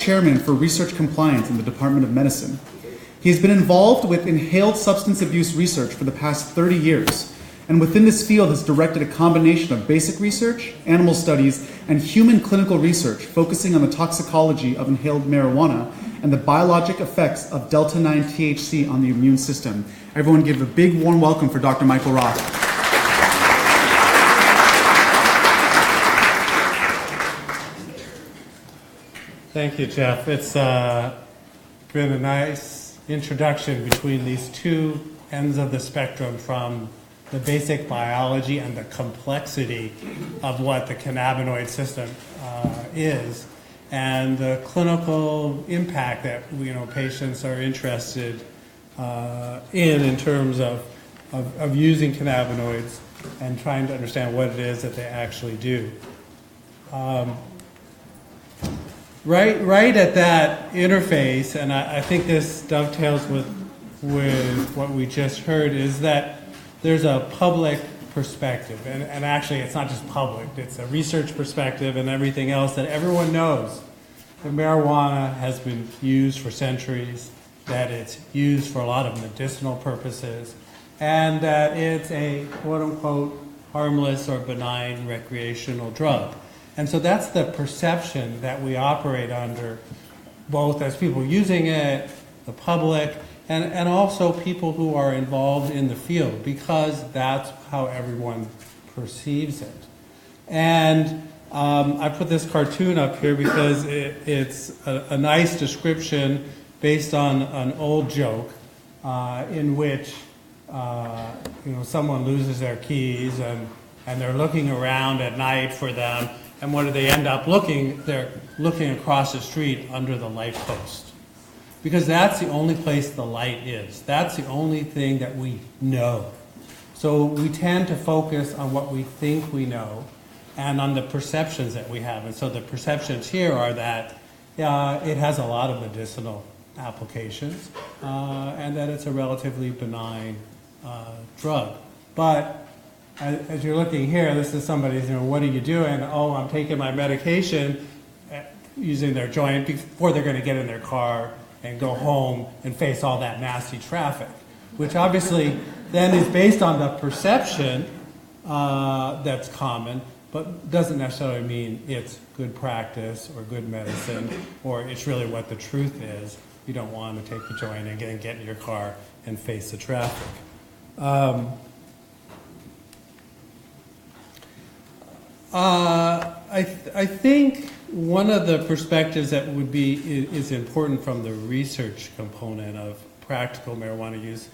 chairman for research compliance in the Department of Medicine. He has been involved with inhaled substance abuse research for the past 30 years, and within this field has directed a combination of basic research, animal studies, and human clinical research focusing on the toxicology of inhaled marijuana and the biologic effects of delta-9 THC on the immune system. Everyone give a big warm welcome for Dr. Michael Roth. Thank you, Jeff. It's been a nice introduction between these two ends of the spectrum, from the basic biology and the complexity of what the cannabinoid system is, and the clinical impact that patients are interested in terms of using cannabinoids and trying to understand what it is that they actually do. Right at that interface, and I think this dovetails with what we just heard, is that there's a public perspective, and actually it's not just public, it's a research perspective and everything else, that everyone knows that marijuana has been used for centuries, that it's used for a lot of medicinal purposes, and that it's a quote-unquote harmless or benign recreational drug. And so that's the perception that we operate under, both as people using it, the public, and also people who are involved in the field, because that's how everyone perceives it. And I put this cartoon up here because it's a nice description based on an old joke in which someone loses their keys and they're looking around at night for them, and what do they end up looking? They're looking across the street under the light post. Because that's the only place the light is. That's the only thing that we know. So we tend to focus on what we think we know and on the perceptions that we have. And so the perceptions here are that it has a lot of medicinal applications and that it's a relatively benign drug. But as you're looking here, this is somebody's, what are you doing? Oh, I'm taking my medication, using their joint before they're going to get in their car and go home and face all that nasty traffic, which obviously then is based on the perception that's common, but doesn't necessarily mean it's good practice or good medicine, or it's really what the truth is. You don't want to take the joint and get in your car and face the traffic. I think one of the perspectives that is important from the research component of practical marijuana use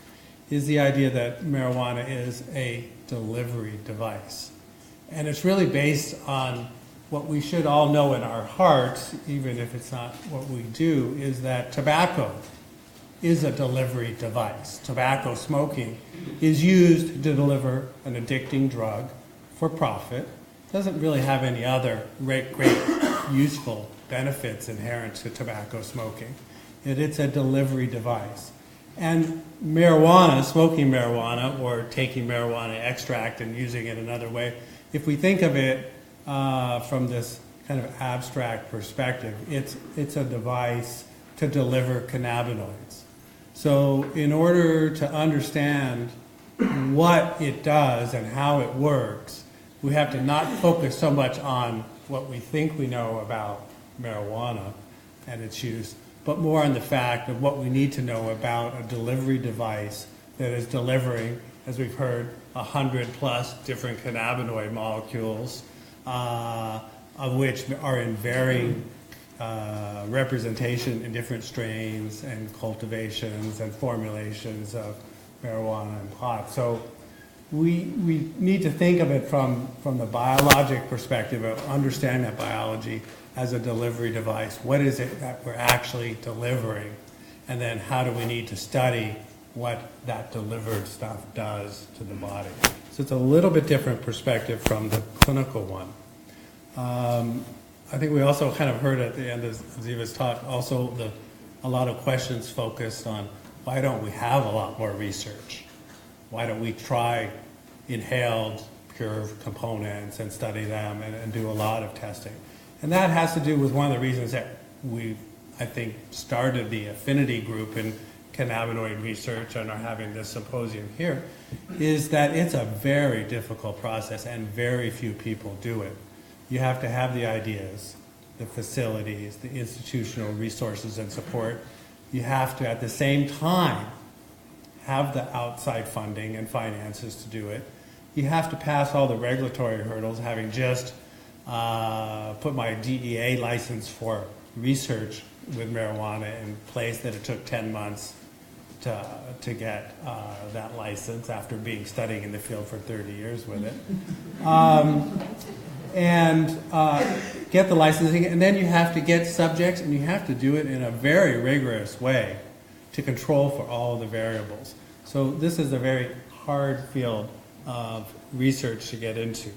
is the idea that marijuana is a delivery device. And it's really based on what we should all know in our hearts, even if it's not what we do, is that tobacco is a delivery device. Tobacco smoking is used to deliver an addicting drug for profit. Doesn't really have any other great useful benefits inherent to tobacco smoking. It's a delivery device. And marijuana, smoking marijuana, or taking marijuana extract and using it another way, if we think of it from this kind of abstract perspective, it's a device to deliver cannabinoids. So in order to understand what it does and how it works, we have to not focus so much on what we think we know about marijuana and its use, but more on the fact of what we need to know about a delivery device that is delivering, as we've heard, 100+ different cannabinoid molecules, of which are in varying representation in different strains and cultivations and formulations of marijuana and pot. So we need to think of it from the biologic perspective of understanding that biology as a delivery device. What is it that we're actually delivering? And then how do we need to study what that delivered stuff does to the body? So it's a little bit different perspective from the clinical one. I think we also kind of heard at the end of Ziva's talk also a lot of questions focused on why don't we have a lot more research? Why don't we try inhaled pure components and study them and do a lot of testing? And that has to do with one of the reasons that we've I think, started the affinity group in cannabinoid research and are having this symposium here, is that it's a very difficult process and very few people do it. You have to have the ideas, the facilities, the institutional resources and support. You have to, at the same time, have the outside funding and finances to do it. You have to pass all the regulatory hurdles, having just put my DEA license for research with marijuana in place, that it took 10 months to get that license after studying in the field for 30 years with it. Get the licensing, and then you have to get subjects, and you have to do it in a very rigorous way to control for all the variables. So this is a very hard field of research to get into.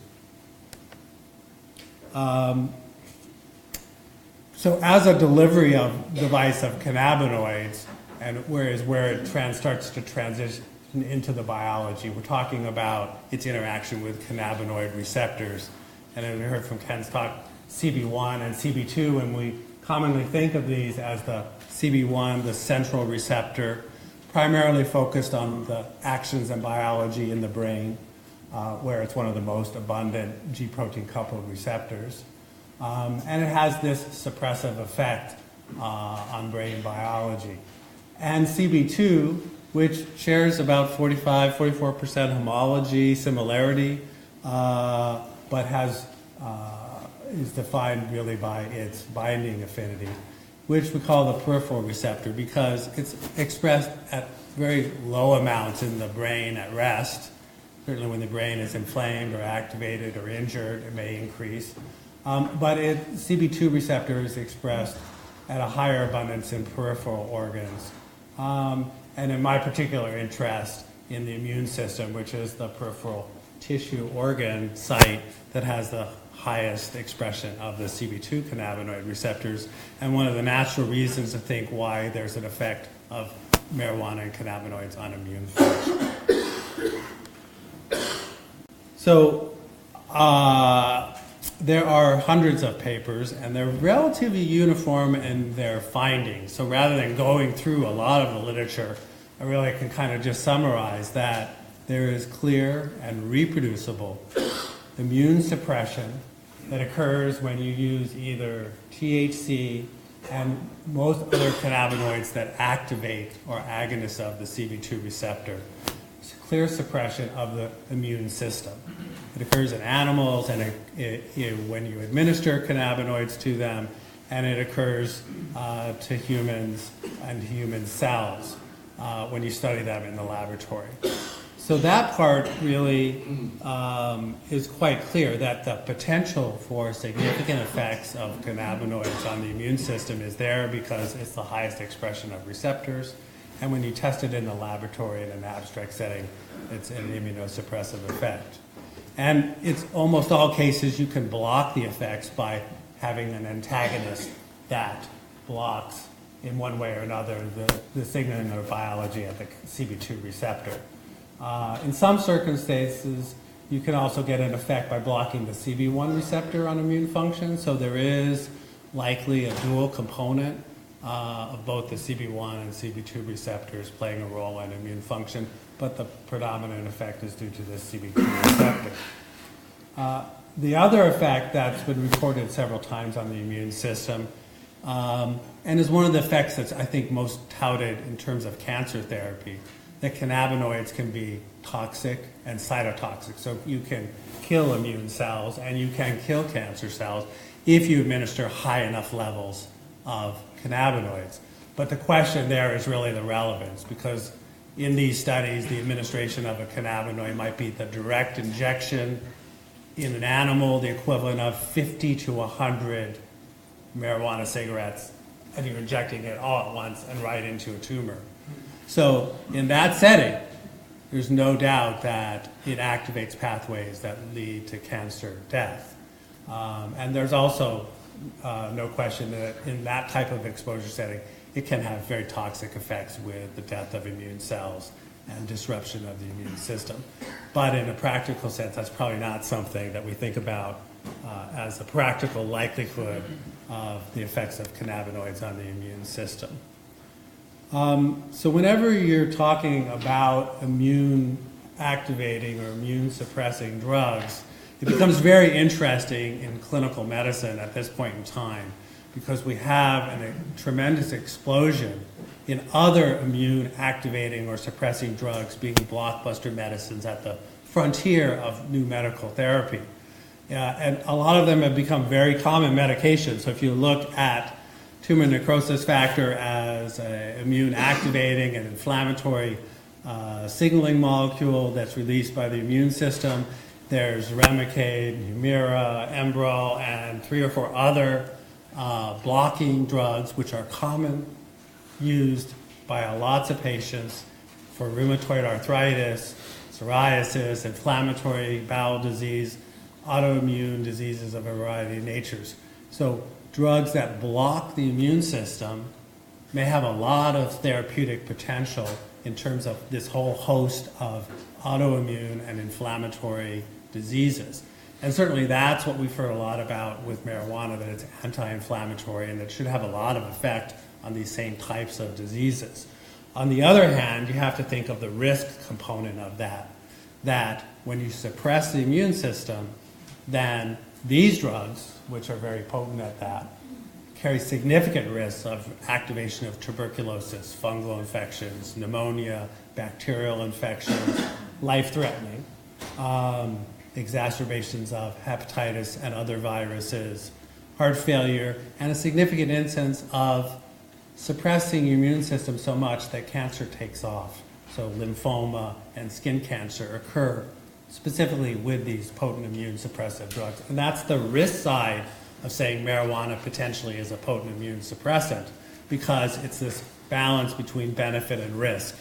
So as a delivery device of cannabinoids, and where it starts to transition into the biology, we're talking about its interaction with cannabinoid receptors. And then we heard from Ken's talk, CB1 and CB2, and we commonly think of these as the CB1, the central receptor, primarily focused on the actions and biology in the brain, where it's one of the most abundant G protein coupled receptors. And it has this suppressive effect on brain biology. And CB2, which shares about 44% homology, similarity, but is defined really by its binding affinity, which we call the peripheral receptor because it's expressed at very low amounts in the brain at rest. Certainly when the brain is inflamed or activated or injured, it may increase. But CB2 receptor is expressed at a higher abundance in peripheral organs. And in my particular interest in the immune system, which is the peripheral tissue organ site that has the highest expression of the CB2 cannabinoid receptors, and one of the natural reasons to think why there's an effect of marijuana and cannabinoids on immune function. So there are hundreds of papers, and they're relatively uniform in their findings. So rather than going through a lot of the literature, I really can kind of just summarize that there is clear and reproducible immune suppression that occurs when you use either THC and most other cannabinoids that activate or agonists of the CB2 receptor. It's a clear suppression of the immune system. It occurs in animals, and when you administer cannabinoids to them, and it occurs to humans and human cells when you study them in the laboratory. So that part really is quite clear, that the potential for significant effects of cannabinoids on the immune system is there because it's the highest expression of receptors. And when you test it in the laboratory in an abstract setting, it's an immunosuppressive effect. And it's almost all cases you can block the effects by having an antagonist that blocks in one way or another the signaling or biology at the CB2 receptor. In some circumstances, you can also get an effect by blocking the CB1 receptor on immune function. So there is likely a dual component of both the CB1 and CB2 receptors playing a role in immune function, but the predominant effect is due to the CB2 receptor. The other effect that's been reported several times on the immune system, and is one of the effects that's, I think, most touted in terms of cancer therapy, that cannabinoids can be toxic and cytotoxic. So you can kill immune cells and you can kill cancer cells if you administer high enough levels of cannabinoids. But the question there is really the relevance, because in these studies, the administration of a cannabinoid might be the direct injection in an animal, the equivalent of 50 to 100 marijuana cigarettes, and you're injecting it all at once and right into a tumor. So in that setting, there's no doubt that it activates pathways that lead to cancer death. And there's also no question that in that type of exposure setting, it can have very toxic effects with the death of immune cells and disruption of the immune system. But in a practical sense, that's probably not something that we think about as a practical likelihood of the effects of cannabinoids on the immune system. So whenever you're talking about immune activating or immune suppressing drugs, it becomes very interesting in clinical medicine at this point in time because we have a tremendous explosion in other immune activating or suppressing drugs being blockbuster medicines at the frontier of new medical therapy. And a lot of them have become very common medications. So if you look at tumor necrosis factor as an immune activating and inflammatory signaling molecule that's released by the immune system, there's Remicade, Humira, Enbrel, and 3 or 4 other blocking drugs which are common, used by lots of patients for rheumatoid arthritis, psoriasis, inflammatory bowel disease, autoimmune diseases of a variety of natures. So drugs that block the immune system may have a lot of therapeutic potential in terms of this whole host of autoimmune and inflammatory diseases. And certainly that's what we've heard a lot about with marijuana, that it's anti-inflammatory and it should have a lot of effect on these same types of diseases. On the other hand, you have to think of the risk component of that when you suppress the immune system, then these drugs, which are very potent at that, carry significant risks of activation of tuberculosis, fungal infections, pneumonia, bacterial infections, life-threatening, exacerbations of hepatitis and other viruses, heart failure, and a significant instance of suppressing your immune system so much that cancer takes off. So lymphoma and skin cancer occur specifically with these potent immune suppressive drugs. And that's the risk side of saying marijuana potentially is a potent immune suppressant, because it's this balance between benefit and risk.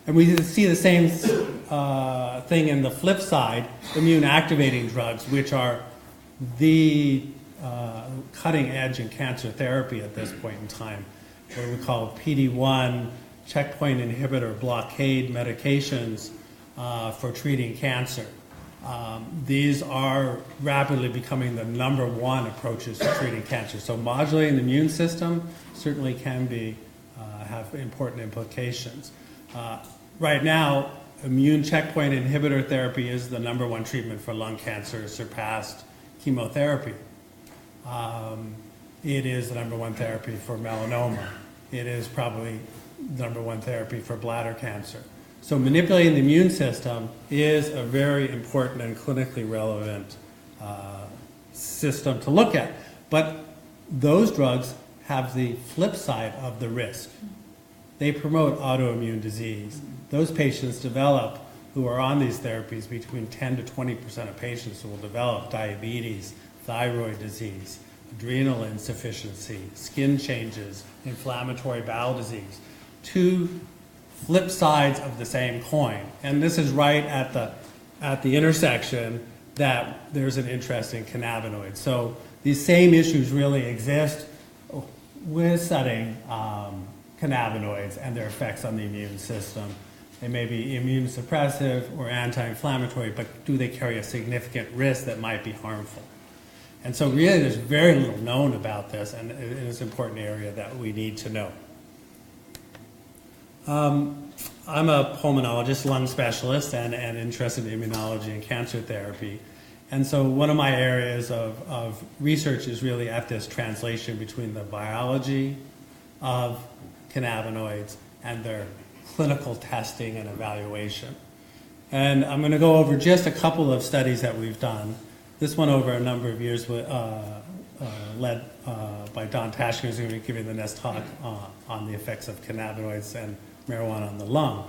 And we see the same thing in the flip side, immune activating drugs, which are the cutting edge in cancer therapy at this point in time, what we call PD-1 checkpoint inhibitor blockade medications for treating cancer. These are rapidly becoming the #1 approaches to treating cancer. So modulating the immune system certainly can be have important implications. Right now, immune checkpoint inhibitor therapy is the #1 treatment for lung cancer, surpassed chemotherapy. It is the #1 therapy for melanoma. It is probably the #1 therapy for bladder cancer. So manipulating the immune system is a very important and clinically relevant system to look at. But those drugs have the flip side of the risk. They promote autoimmune disease. Those patients develop, who are on these therapies, between 10 to 20% of patients who will develop diabetes, thyroid disease, adrenal insufficiency, skin changes, inflammatory bowel disease. Two flip sides of the same coin. And this is right at the intersection that there's an interest in cannabinoids. So these same issues really exist with studying cannabinoids and their effects on the immune system. They may be immune suppressive or anti-inflammatory, but do they carry a significant risk that might be harmful? And so really there's very little known about this, and it is an important area that we need to know. I'm a pulmonologist, lung specialist, and interested in immunology and cancer therapy. And so one of my areas of research is really at this translation between the biology of cannabinoids and their clinical testing and evaluation. And I'm going to go over just a couple of studies that we've done. This one over a number of years led by Don Tashkin, who's going to be giving the next talk on the effects of cannabinoids and marijuana on the lung.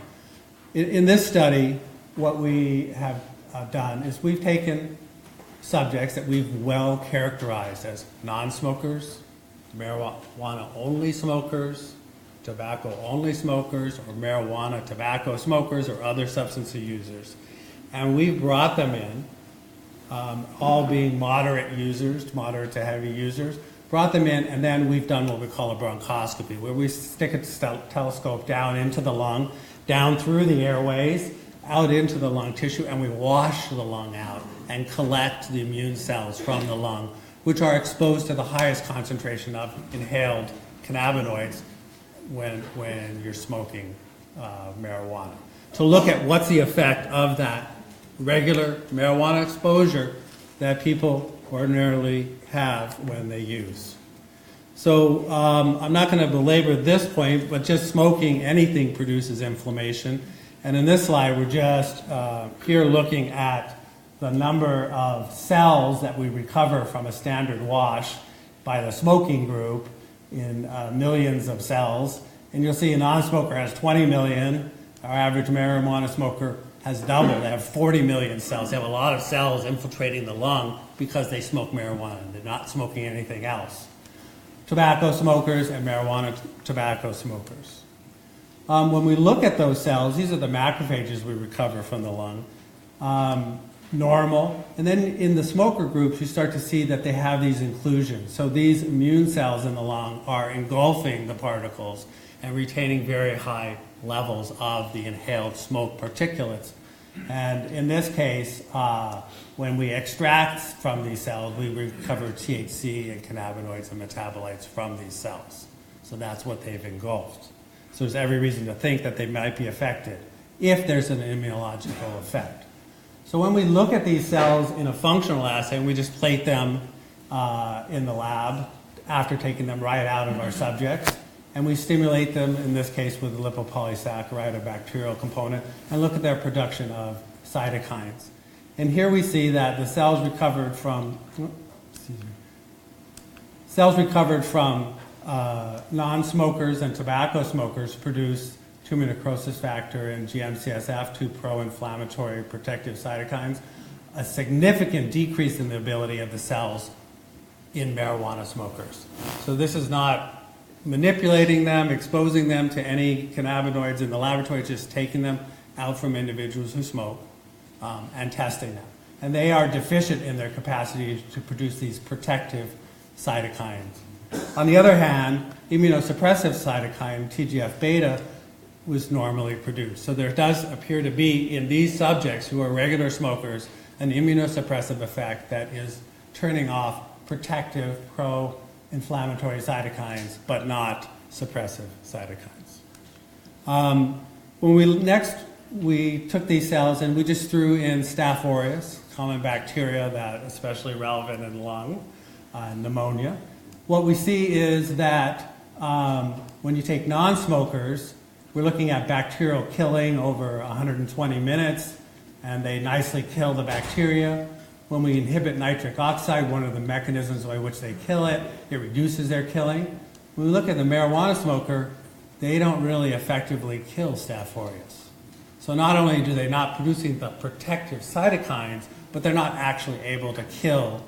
In this study, what we have done is we've taken subjects that we've well characterized as non-smokers, marijuana-only smokers, tobacco-only smokers, or marijuana tobacco smokers, or other substance users. And we've brought them in, all being moderate users, moderate to heavy users, brought them in, and then we've done what we call a bronchoscopy, where we stick a telescope down into the lung, down through the airways, out into the lung tissue, and we wash the lung out and collect the immune cells from the lung which are exposed to the highest concentration of inhaled cannabinoids when you're smoking marijuana, to look at what's the effect of that regular marijuana exposure that people ordinarily have when they use. So I'm not going to belabor this point, but just smoking anything produces inflammation. And in this slide, we're just here looking at the number of cells that we recover from a standard wash by the smoking group in millions of cells. And you'll see a non-smoker has 20 million. Our average marijuana smoker has double. They have 40 million cells. They have a lot of cells infiltrating the lung because they smoke marijuana. They're not smoking anything else. Tobacco smokers and marijuana tobacco smokers. When we look at those cells, these are the macrophages we recover from the lung. Normal. And then in the smoker groups, you start to see that they have these inclusions. So these immune cells in the lung are engulfing the particles and retaining very high levels of the inhaled smoke particulates. And in this case, when we extract from these cells, we recover THC and cannabinoids and metabolites from these cells. So that's what they've engulfed. So there's every reason to think that they might be affected if there's an immunological effect. So when we look at these cells in a functional assay, and we just plate them in the lab after taking them right out of our subjects, and we stimulate them, in this case with a lipopolysaccharide, a bacterial component, and look at their production of cytokines. And here we see that the cells recovered from non-smokers and tobacco smokers produce tumor necrosis factor and GM-CSF, two pro-inflammatory protective cytokines, a significant decrease in the ability of the cells in marijuana smokers. So this is not manipulating them, exposing them to any cannabinoids in the laboratory, just taking them out from individuals who smoke and testing them. And they are deficient in their capacity to produce these protective cytokines. On the other hand, immunosuppressive cytokine, TGF-beta, was normally produced. So there does appear to be, in these subjects who are regular smokers, an immunosuppressive effect that is turning off protective, pro-inflammatory cytokines, but not suppressive cytokines. We took these cells and we just threw in Staph aureus, common bacteria that is especially relevant in lung, pneumonia. What we see is that when you take non-smokers, we're looking at bacterial killing over 120 minutes, and they nicely kill the bacteria. When we inhibit nitric oxide, one of the mechanisms by which they kill it, it reduces their killing. When we look at the marijuana smoker, they don't really effectively kill Staph aureus. So not only do they not producing the protective cytokines, but they're not actually able to kill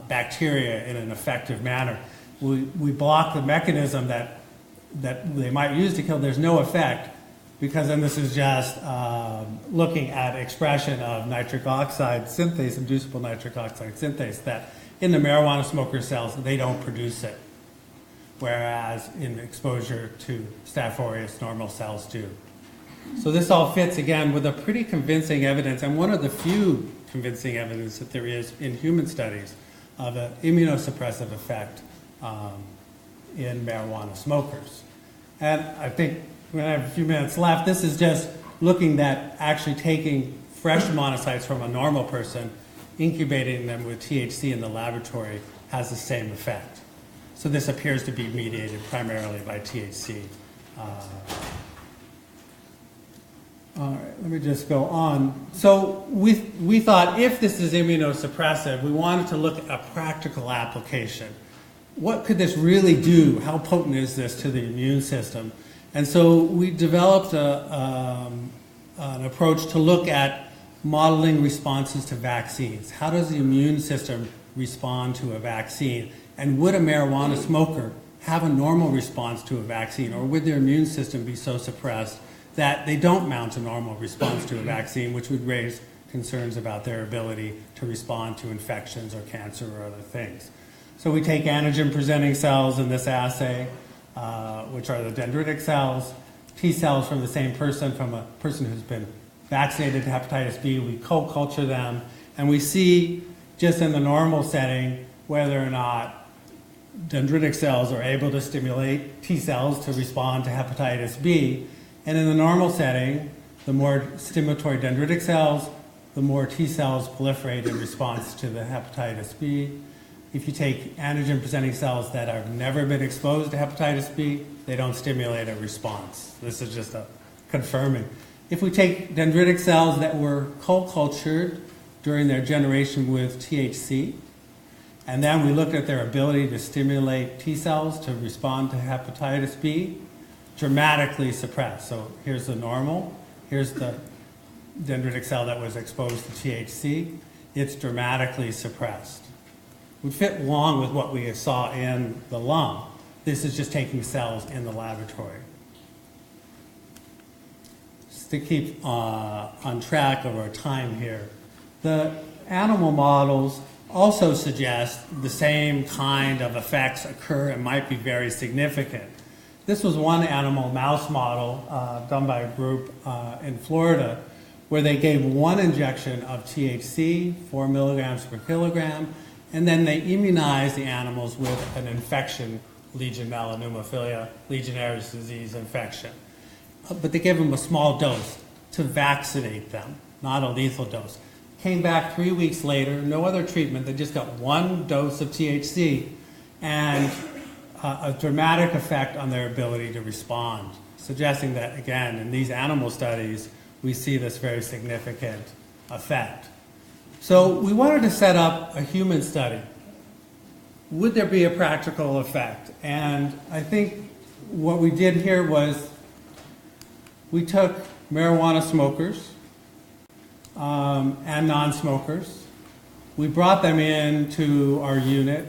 bacteria in an effective manner. We block the mechanism that they might use to kill. There's no effect, because then this is just looking at expression of nitric oxide synthase, inducible nitric oxide synthase, that in the marijuana smoker cells, they don't produce it. Whereas in exposure to Staph aureus, normal cells do. So this all fits, again, with a pretty convincing evidence, and one of the few convincing evidence that there is in human studies of an immunosuppressive effect in marijuana smokers. And I think we're going to have a few minutes left. This is just looking at actually taking fresh monocytes from a normal person, incubating them with THC in the laboratory has the same effect. So this appears to be mediated primarily by THC. All right, let me just go on. So we thought if this is immunosuppressive, we wanted to look at a practical application. What could this really do? How potent is this to the immune system? And so we developed an approach to look at modeling responses to vaccines. How does the immune system respond to a vaccine? And would a marijuana smoker have a normal response to a vaccine, or would their immune system be so suppressed that they don't mount a normal response to a vaccine, which would raise concerns about their ability to respond to infections or cancer or other things? So we take antigen-presenting cells in this assay, which are the dendritic cells, T cells from the same person, from a person who's been vaccinated to hepatitis B. We co-culture them, and we see just in the normal setting whether or not dendritic cells are able to stimulate T cells to respond to hepatitis B. And in the normal setting, the more stimulatory dendritic cells, the more T cells proliferate in response to the hepatitis B. If you take antigen-presenting cells that have never been exposed to hepatitis B, they don't stimulate a response. This is just a confirming. If we take dendritic cells that were co-cultured during their generation with THC, and then we looked at their ability to stimulate T cells to respond to hepatitis B, dramatically suppressed. So here's the normal, here's the dendritic cell that was exposed to THC. It's dramatically suppressed. Would fit along with what we saw in the lung. This is just taking cells in the laboratory. Just to keep on track of our time here, the animal models also suggest the same kind of effects occur and might be very significant. This was one animal mouse model done by a group in Florida where they gave one injection of THC, 4 milligrams per kilogram, and then they immunized the animals with an infection, Legionella pneumophilia, Legionnaire's disease infection. But they gave them a small dose to vaccinate them, not a lethal dose. Came back 3 weeks later, no other treatment, they just got one dose of THC and a dramatic effect on their ability to respond, suggesting that, again, in these animal studies, we see this very significant effect. So we wanted to set up a human study. Would there be a practical effect? And I think what we did here was we took marijuana smokers and non-smokers. We brought them into our unit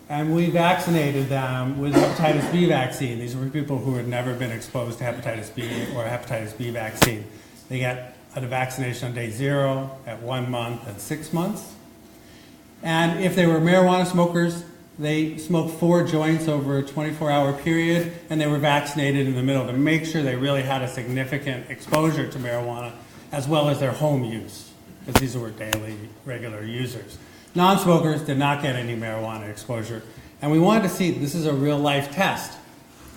and we vaccinated them with hepatitis B vaccine. These were people who had never been exposed to hepatitis B or hepatitis B vaccine. They got a vaccination on day 0, at 1 month, and 6 months. And if they were marijuana smokers, they smoked 4 joints over a 24-hour period, and they were vaccinated in the middle to make sure they really had a significant exposure to marijuana, as well as their home use, because these were daily, regular users. Non-smokers did not get any marijuana exposure. And we wanted to see, this is a real-life test.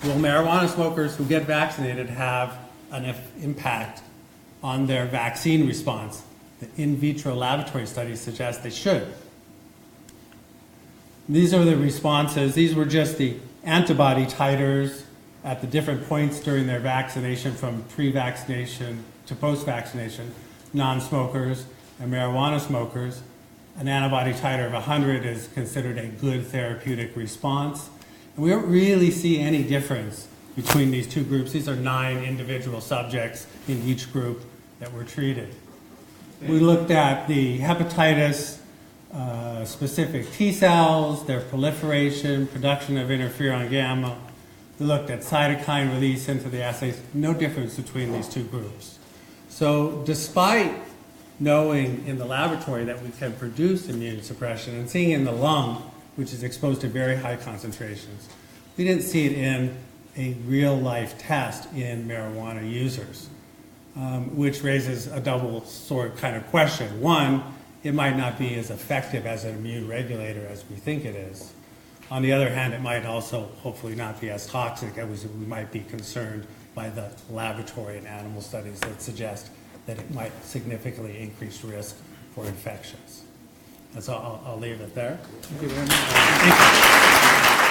Will marijuana smokers who get vaccinated have an impact on their vaccine response? The in vitro laboratory studies suggest they should. These are the responses. These were just the antibody titers at the different points during their vaccination from pre-vaccination to post-vaccination. Non-smokers and marijuana smokers, an antibody titer of 100 is considered a good therapeutic response. And we don't really see any difference between these two groups. These are 9 individual subjects in each group that were treated. We looked at the hepatitis specific T cells, their proliferation, production of interferon gamma. We looked at cytokine release into the assays. No difference between these two groups. So despite knowing in the laboratory that we can produce immune suppression and seeing in the lung, which is exposed to very high concentrations, we didn't see it in a real-life test in marijuana users, which raises a double sort kind of question. One, it might not be as effective as an immune regulator as we think it is. On the other hand, it might also hopefully not be as toxic as we might be concerned by the laboratory and animal studies that suggest that it might significantly increase risk for infections. And so I'll leave it there. Thank you very much. Thank you.